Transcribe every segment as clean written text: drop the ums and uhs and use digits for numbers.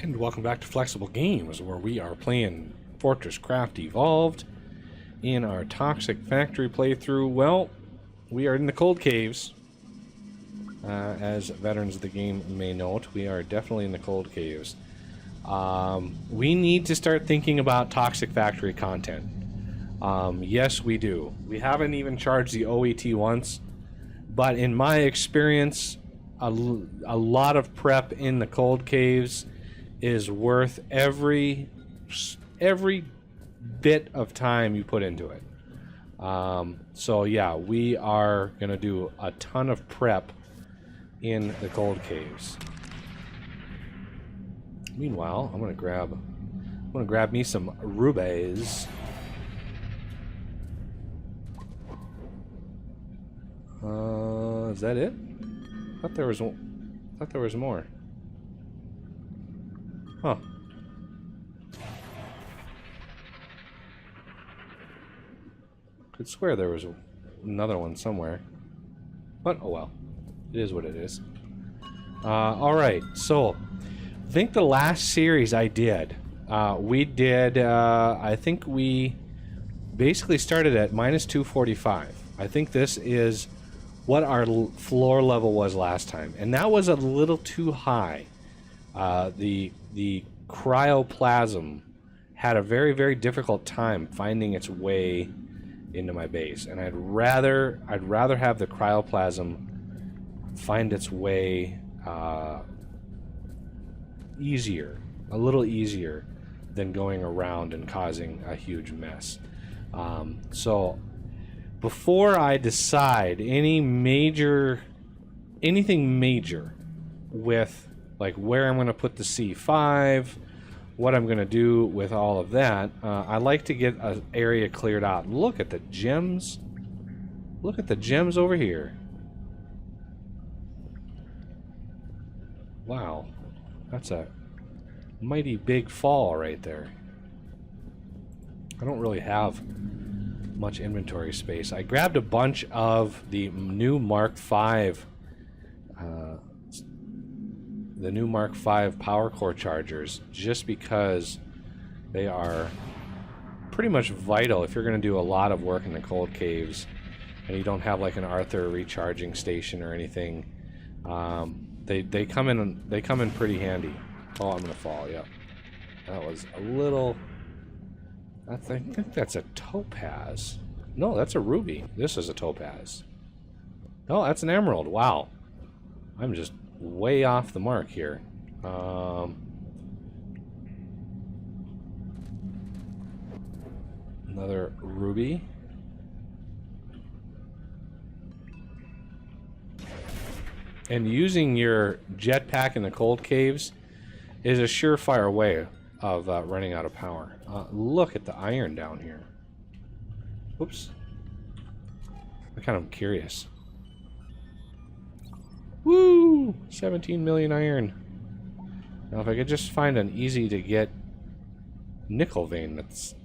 And welcome back to Flexible Games, where we are playing FortressCraft Evolved in our Toxic Factory playthrough. Well, we are in the cold caves. As veterans of the game may note, we are definitely in the cold caves. We need to start thinking about Toxic Factory content. Yes, we do. We haven't even charged the OET once, but in my experience, a lot of prep in the cold caves is worth every bit of time you put into it. So yeah, we are gonna do a ton of prep in the cold caves. Meanwhile, I'm gonna grab me some rubies. Is that it? I thought there was more. Huh. Could swear there was another one somewhere. But oh well. It is what it is. Alright, so I think the last series I did, I think we basically started at minus 245. I think this is what our floor level was last time, and that was a little too high. The cryoplasm had a very difficult time finding its way into my base, and I'd rather have the cryoplasm find its way a little easier than going around and causing a huge mess. So before I decide anything major with like where I'm going to put the C5, what I'm going to do with all of that, I like to get an area cleared out. Look at the gems. Look at the gems over here. Wow, that's a mighty big fall right there. I don't really have much inventory space. I grabbed a bunch of the new Mark V power core chargers just because they are pretty much vital if you're going to do a lot of work in the cold caves and you don't have like an Arthur recharging station or anything. They come in pretty handy. Oh, I'm gonna fall. Yep, that was a little. I think that's a topaz. No, that's a ruby. This is a topaz. Oh, that's an emerald. Wow, I'm just way off the mark here. Another ruby. And using your jetpack in the cold caves is a surefire way of running out of power. Look at the iron down here. Oops. I'm kind of curious. Woo! 17 million iron. Now if I could just find an easy to get nickel vein, that's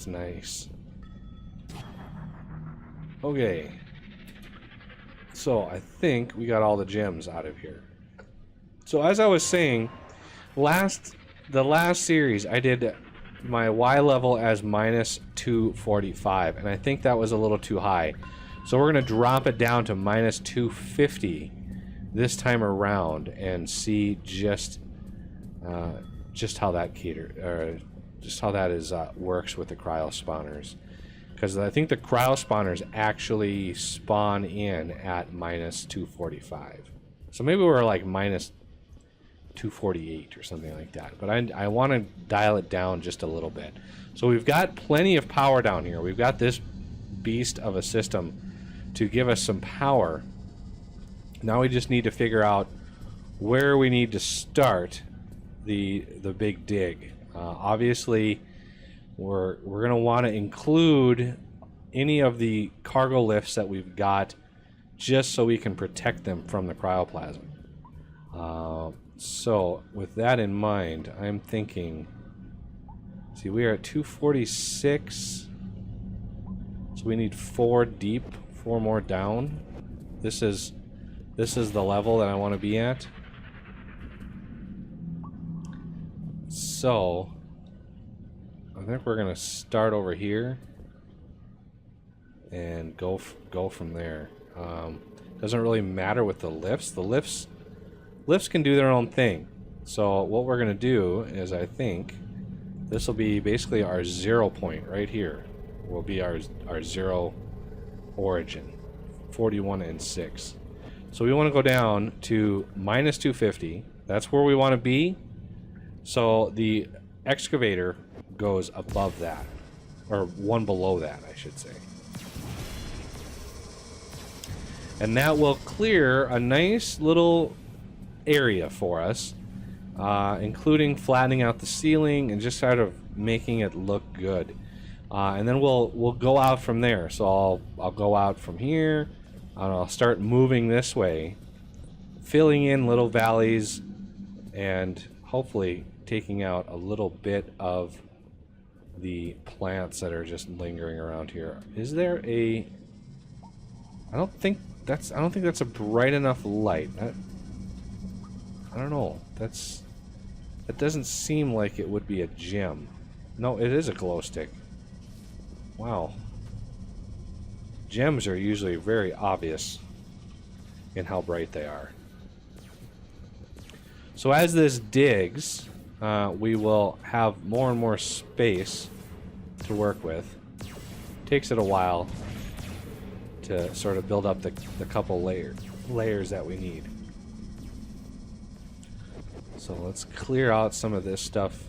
nice. Okay. So I think we got all the gems out of here. So as I was saying, the last series I did my Y level as minus 245, and I think that was a little too high. So we're gonna drop it down to minus 250 this time around and see just how that works with the cryo spawners. Because I think the cryo spawners actually spawn in at minus 245. So maybe we're like minus 248 or something like that. But I want to dial it down just a little bit. So we've got plenty of power down here. We've got this beast of a system to give us some power. Now we just need to figure out where we need to start the big dig. Obviously, we're going to want to include any of the cargo lifts that we've got just so we can protect them from the cryoplasm. So with that in mind, I'm thinking, see, we are at 246, so we need 4 deep, 4 more down. This is the level that I want to be at. So I think we're gonna start over here and go from there. Doesn't really matter with the lifts. The lifts can do their own thing. So what we're gonna do is, I think this will be basically our 0 point right here. Will be our 0 origin, 41 and 6. So we want to go down to minus 250. That's where we want to be. So the excavator goes above that, or one below that, I should say. And that will clear a nice little area for us, including flattening out the ceiling and just sort of making it look good. And then we'll go out from there. So I'll go out from here, and I'll start moving this way, filling in little valleys, and hopefully taking out a little bit of the plants that are just lingering around here. Is there a? I don't think that's a bright enough light. I don't know. That doesn't seem like it would be a gem. No, it is a glow stick. Wow. Gems are usually very obvious in how bright they are. So as this digs, we will have more and more space to work with. Takes it a while to sort of build up the couple layers that we need. So let's clear out some of this stuff.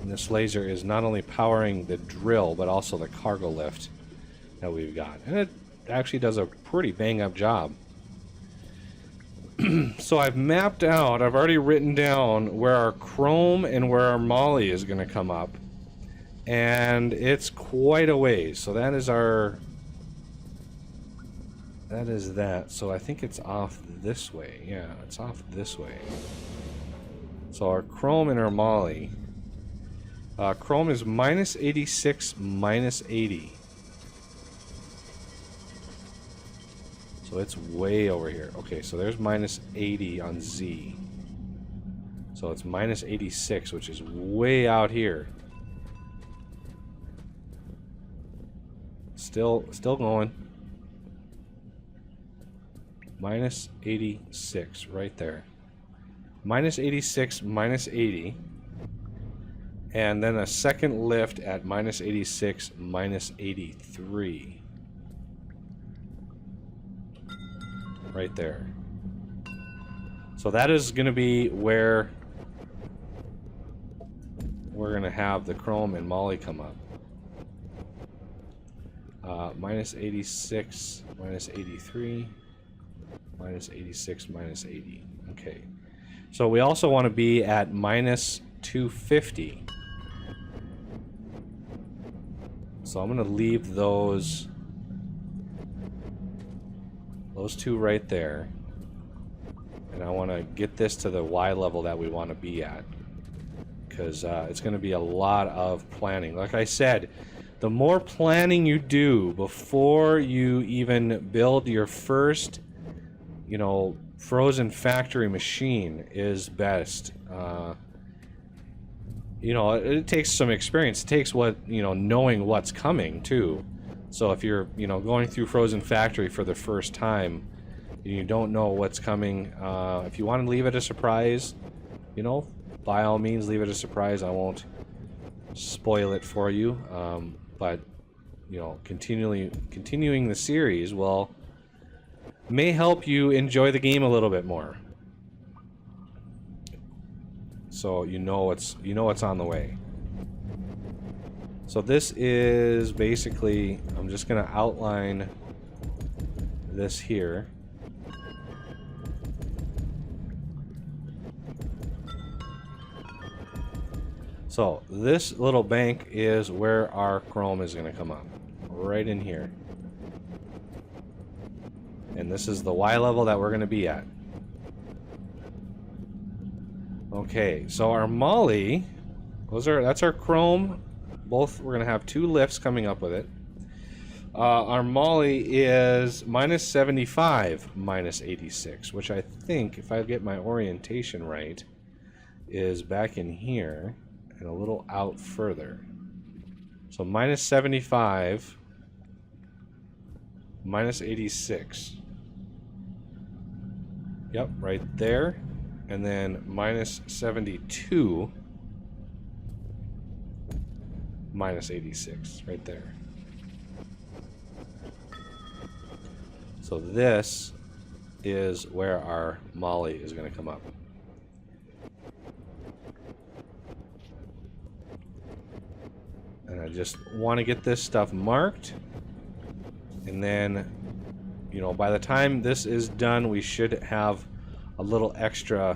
And this laser is not only powering the drill, but also the cargo lift that we've got. And it actually does a pretty bang-up job. So I've mapped out, I've already written down where our chrome and where our moly is going to come up. And it's quite a ways. So that is our... That is that. So I think it's off this way. Yeah, it's off this way. So our chrome and our moly... chrome is minus 86, minus 80. So it's way over here. Okay, so there's minus 80 on Z. So it's minus 86, which is way out here. Still going. Minus 86, right there. Minus 86, minus 80. And then a second lift at minus 86, minus 83. Right there. So that is going to be where we're going to have the chrome and moly come up. Minus 86, minus 83, minus 86, minus 80. Okay. So we also want to be at minus 250. So I'm going to leave those two right there. And I want to get this to the Y level that we want to be at. Because it's going to be a lot of planning. Like I said, the more planning you do before you even build your first, you know, frozen factory machine is best. You know, it takes some experience. It takes knowing what's coming too. So if you're, going through frozen factory for the first time, and you don't know what's coming, if you want to leave it a surprise, by all means leave it a surprise. I won't spoil it for you. But continuing the series may help you enjoy the game a little bit more. So you know what's on the way. So this is basically, I'm just going to outline this here. So this little bank is where our chrome is going to come up, right in here. And this is the Y level that we're going to be at. Okay, so our moly, that's our chrome. Both, we're going to have two lifts coming up with it. Our Molly is minus 75, minus 86, which I think, if I get my orientation right, is back in here and a little out further. So minus 75, minus 86. Yep, right there. And then minus 72, minus 86, right there. So this is where our Molly is going to come up. And I just want to get this stuff marked. And then, you know, by the time this is done, we should have a little extra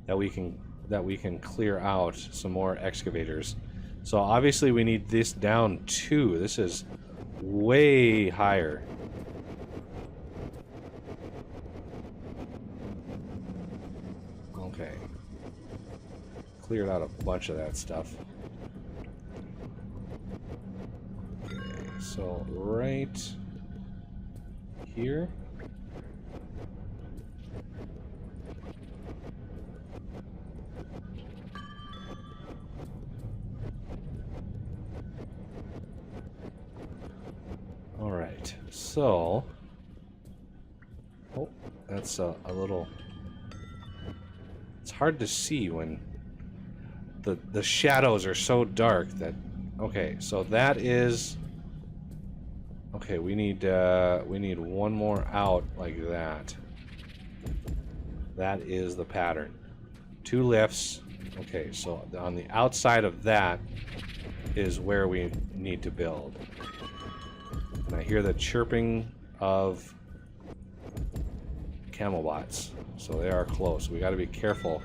that we can clear out some more excavators. So obviously we need this down too. This is way higher. Okay. Cleared out a bunch of that stuff. Okay, so right here. All right, so, oh, that's a little, it's hard to see when the shadows are so dark that, okay, so that is, okay, we need one more out like that. That is the pattern. 2 lifts. Okay, so on the outside of that is where we need to build. And I hear the chirping of camelbots, so they are close. We got to be careful.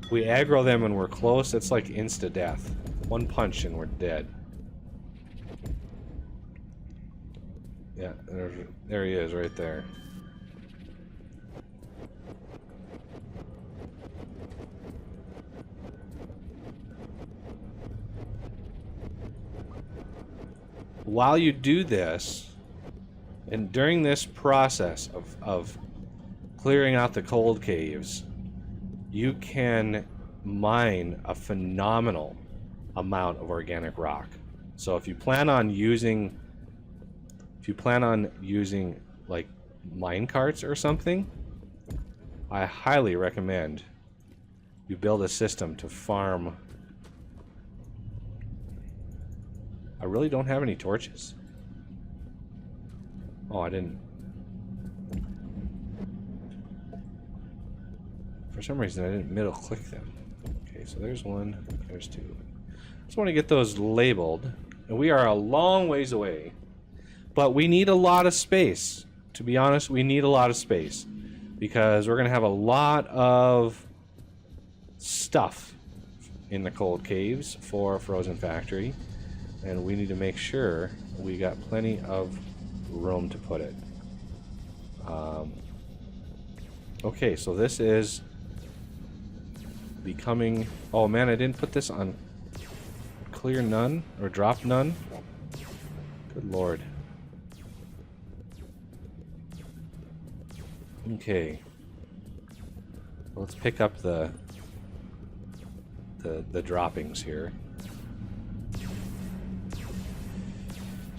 If we aggro them and we're close, it's like insta-death. 1 punch and we're dead. Yeah, there he is right there. While you do this, and during this process of clearing out the cold caves, you can mine a phenomenal amount of organic rock. So if you plan on using like mine carts or something, I highly recommend you build a system to farm. I really don't have any torches. Oh, I didn't. For some reason, I didn't middle click them. Okay, so there's 1, there's 2. Just want to get those labeled. And we are a long ways away. But we need a lot of space. To be honest, we need a lot of space. Because we're going to have a lot of stuff in the cold caves for Frozen Factory. And we need to make sure we got plenty of room to put it. Okay, so this is becoming... Oh man, I didn't put this on clear none, or drop none. Good lord. Okay. Let's pick up the droppings here.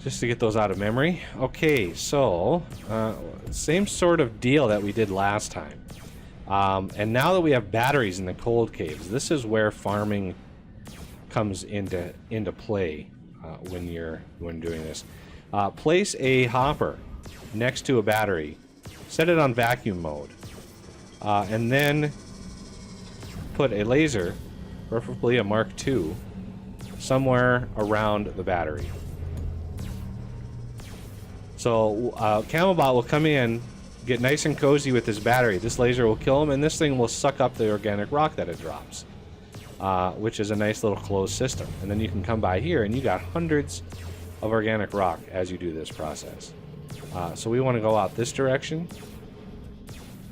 Just to get those out of memory. Okay, so same sort of deal that we did last time. And now that we have batteries in the cold caves, this is where farming comes into play when doing this. Place a hopper next to a battery. Set it on vacuum mode. And then put a laser, preferably a Mark II, somewhere around the battery. So Camelbot will come in, get nice and cozy with his battery. This laser will kill him, and this thing will suck up the organic rock that it drops, which is a nice little closed system. And then you can come by here, and you got hundreds of organic rock as you do this process. So we want to go out this direction.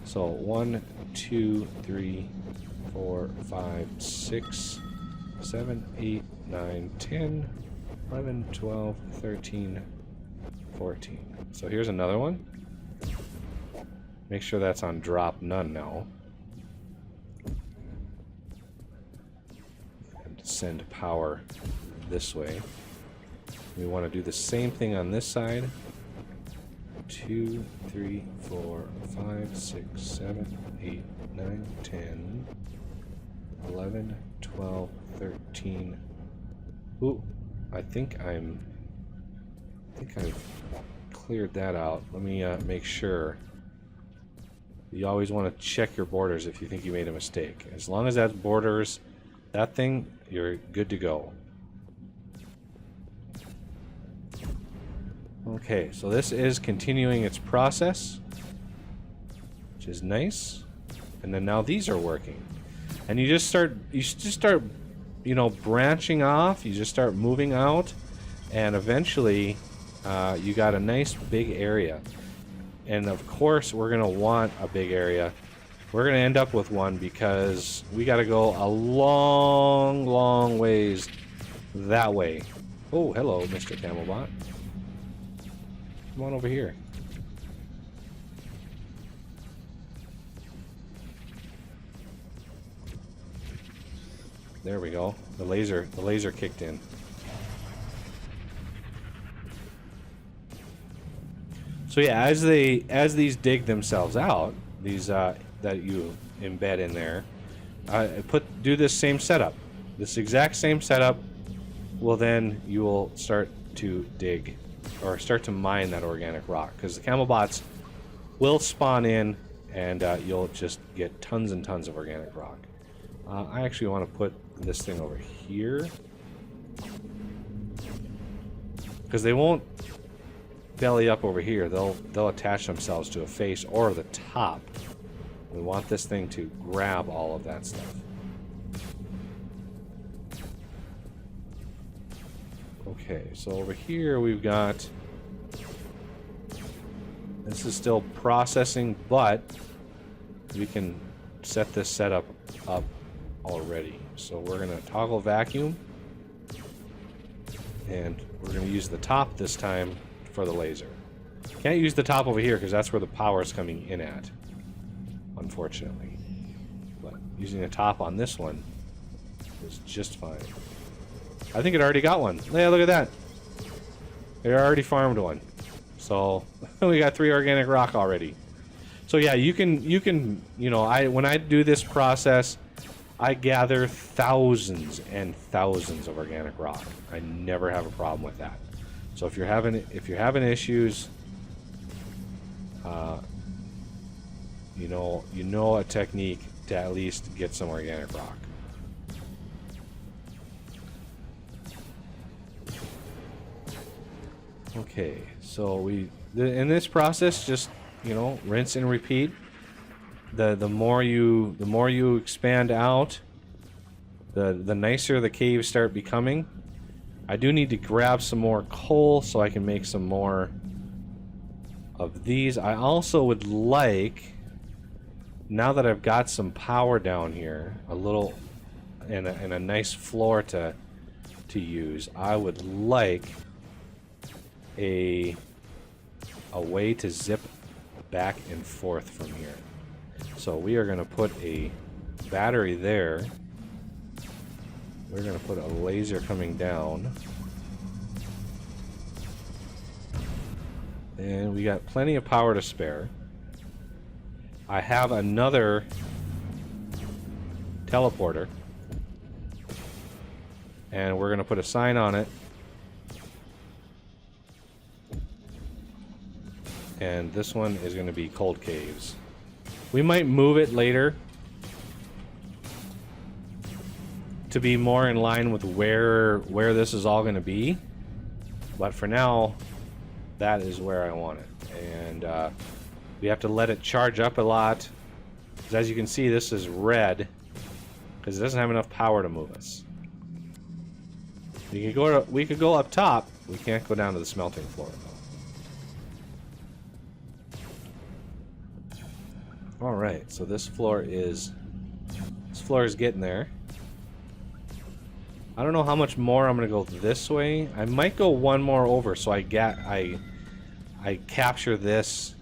So 1, 2, 3, 4, 5, 6, 7, 8, 9, 10, 11, 12, 13, 14. So here's another one. Make sure that's on drop none now. And send power this way. We want to do the same thing on this side. 2, 3, 4, 5, 6, 7, 8, 9, 10, 11, 12, 13. Ooh, I think I've cleared that out. Let me make sure. You always want to check your borders if you think you made a mistake. As long as that borders that thing, you're good to go. Okay, so this is continuing its process, which is nice. And then now these are working. And you just start, you know, branching off. You just start moving out, and eventually you got a nice big area. And of course we're gonna want a big area. We're gonna end up with one because we gotta go a long ways that way. Oh, hello, Mr. Camelbot. Come on over here. There we go. The laser kicked in. So yeah, as these dig themselves out, these that you embed in there, do this same setup, this exact same setup. Well, then you will start to dig or start to mine that organic rock, because the Camelbots will spawn in, and you'll just get tons and tons of organic rock. I actually want to put this thing over here, because they won't belly up over here. They'll attach themselves to a face or the top. We want this thing to grab all of that stuff. Okay, so over here we've got, this is still processing, but we can set this setup up already. So we're going to toggle vacuum, and we're going to use the top this time for the laser. Can't use the top over here because that's where the power is coming in at, unfortunately. But using the top on this one is just fine. I think it already got one. Yeah, look at that. It already farmed one. So we got 3 organic rock already. So yeah, you can, you know, when I do this process, I gather thousands and thousands of organic rock. I never have a problem with that. So if you're having issues, you know a technique to at least get some organic rock. Okay, so in this process, just, you know, rinse and repeat. The more you expand out, the nicer the caves start becoming. I do need to grab some more coal so I can make some more of these. I also would like, now that I've got some power down here, a little and a nice floor to use, I would like a way to zip back and forth from here. So we are going to put a battery there. We're going to put a laser coming down. And we got plenty of power to spare. I have another teleporter. And we're going to put a sign on it. And this one is going to be Cold Caves. We might move it later to be more in line with where this is all going to be. But for now, that is where I want it. And we have to let it charge up a lot. Because as you can see, this is red because it doesn't have enough power to move us. We could go up top. We can't go down to the smelting floor, though. All right, so this floor is getting there. I don't know how much more I'm gonna go this way. I might go one more over, so I I capture this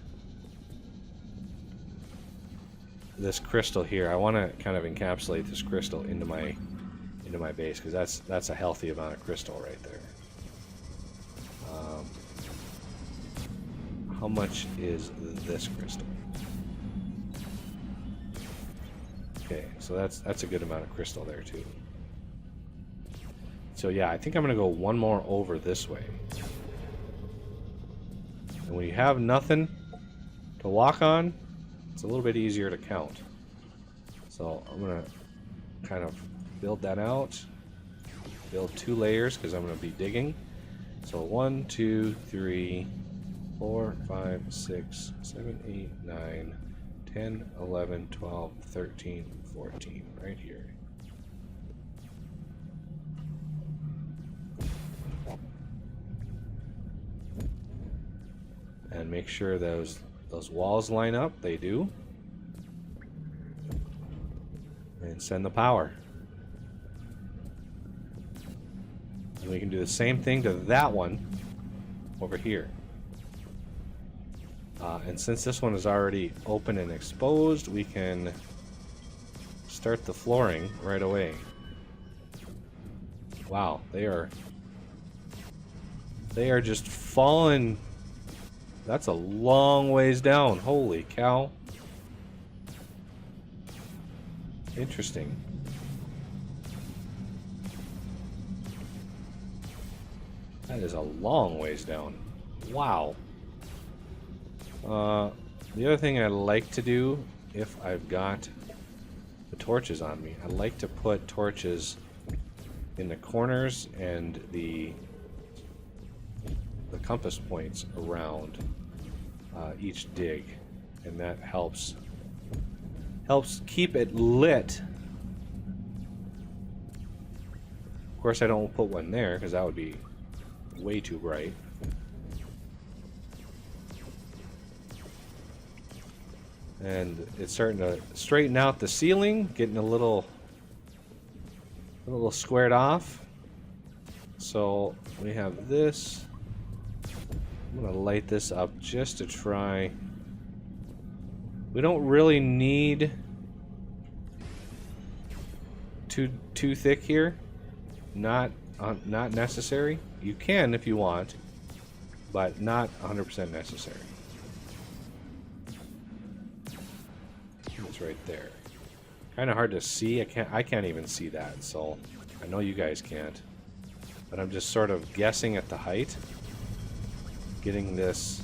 crystal here. I want to kind of encapsulate this crystal into my base, because that's a healthy amount of crystal right there. How much is this crystal? Okay, so that's a good amount of crystal there too. So yeah, I think I'm gonna go one more over this way. And when you have nothing to walk on, it's a little bit easier to count. So I'm gonna kind of build that out. Build 2 layers because I'm gonna be digging. So 1, 2, 3, 4, 5, 6, 7, 8, 9, 10, 11, 12, 13, 14, right here. And make sure those walls line up. They do. And send the power. And we can do the same thing to that one over here. And since this one is already open and exposed, we can start the flooring right away. Wow, they are just falling. That's a long ways down. Holy cow. Interesting. That is a long ways down. Wow. The other thing I like to do, if I've got the torches on me, I like to put torches in the corners and the compass points around each dig, and that helps keep it lit. Of course, I don't put one there because that would be way too bright. And it's starting to straighten out the ceiling, getting a little squared off. So we have this. I'm gonna light this up just to try. We don't really need too thick here. Not necessary. You can if you want, but not 100% necessary. It's right there. Kind of hard to see. I can't even see that, so I know you guys can't. But I'm just sort of guessing at the height. Getting this.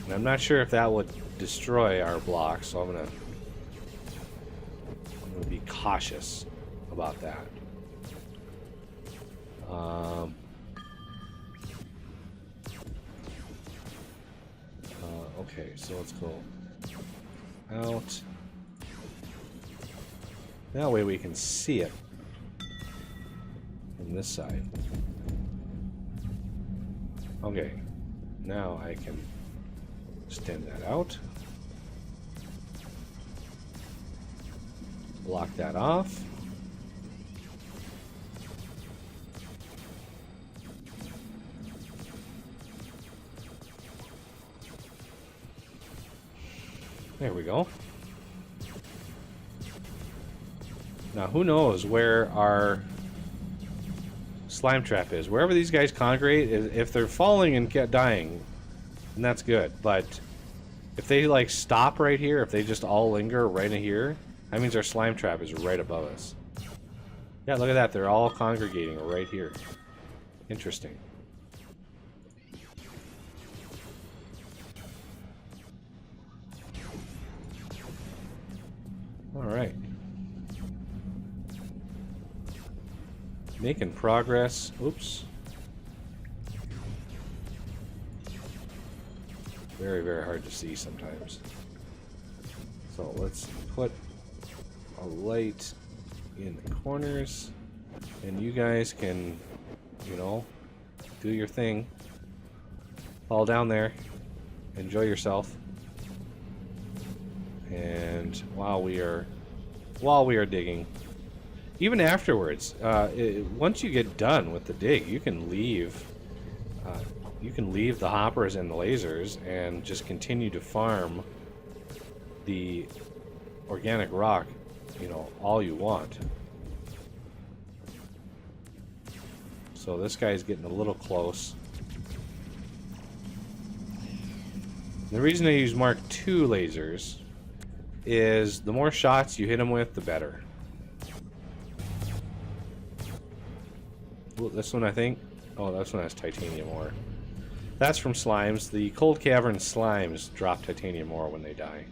And I'm not sure if that would destroy our block, so I'm gonna be cautious about that. Okay, so let's go out. That way we can see it from this side. Okay, now I can extend that out. Block that off. There we go. Now, who knows where our slime trap is? Wherever these guys congregate, if they're falling and get dying, then that's good. But if they like stop right here, if they just all linger right in here, that means our slime trap is right above us. Yeah, look at that. They're all congregating right here. Interesting. All right. Making progress. Oops. Very, very hard to see sometimes. So let's put a light in the corners, and you guys can, you know, do your thing. Fall down there. Enjoy yourself. And while we are digging, even afterwards, once you get done with the dig, you can leave. you can leave the hoppers and the lasers and just continue to farm the organic rock, you know, all you want. So this guy's getting a little close. The reason I use Mark II lasers is the more shots you hit him with, the better. Ooh, this one, I think. Oh, this one has titanium ore. That's from slimes. The cold cavern slimes drop titanium ore when they die.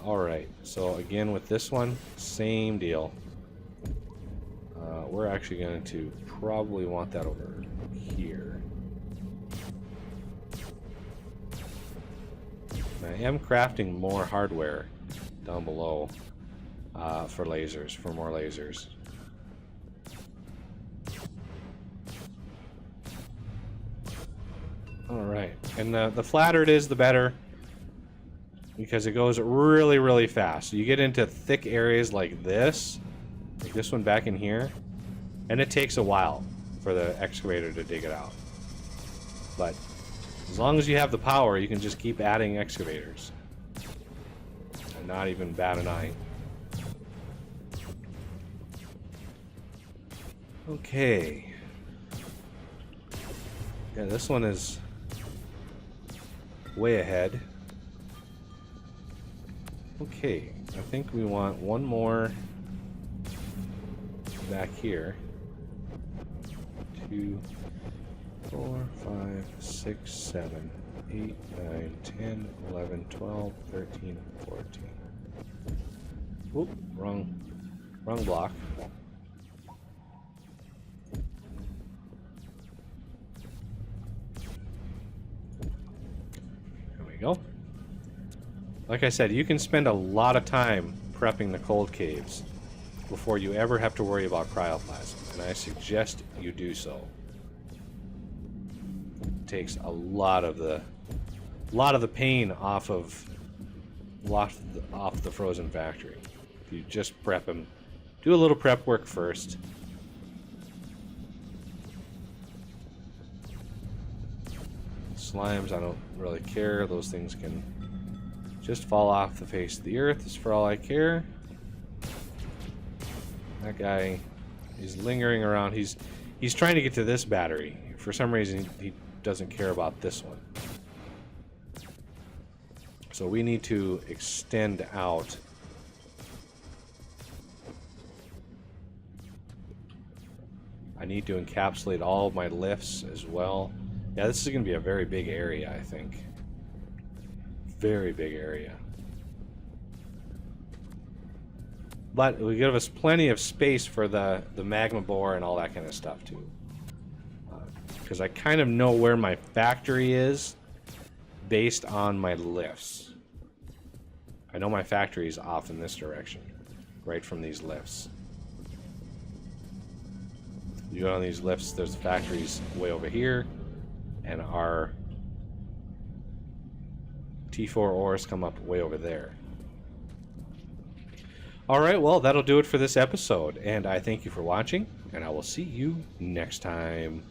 Alright, so again with this one, same deal. We're actually going to probably want that over here. I am crafting more hardware down below for lasers, for more lasers. Alright, and the flatter it is, the better, because it goes really, really fast. So you get into thick areas like this one back in here, and it takes a while for the excavator to dig it out. But as long as you have the power, you can just keep adding excavators and not even bat an eye. Okay. Yeah, this one is way ahead. Okay, I think we want one more back here. 2, 4, 5, 6, 7, 8, 9, 10, 11, 12, 13, 14. Oop, wrong block. There we go. Like I said, you can spend a lot of time prepping the cold caves before you ever have to worry about cryoplasm, and I suggest you do so. It takes a lot of the pain off of the frozen factory. If you just prep them, do a little prep work first. Slimes, I don't really care. Those things can just fall off the face of the earth, is for all I care. That guy is lingering around. He's trying to get to this battery. For some reason, he doesn't care about this one. So we need to extend out. I need to encapsulate all of my lifts as well. Yeah, this is going to be a very big area, I think. Very big area. But it will give us plenty of space for the magma bore and all that kind of stuff too. Because I kind of know where my factory is based on my lifts. I know my factory is off in this direction, right from these lifts. You go on these lifts, there's the factories way over here, and our T4 ores come up way over there. Alright, well, that'll do it for this episode, and I thank you for watching, and I will see you next time.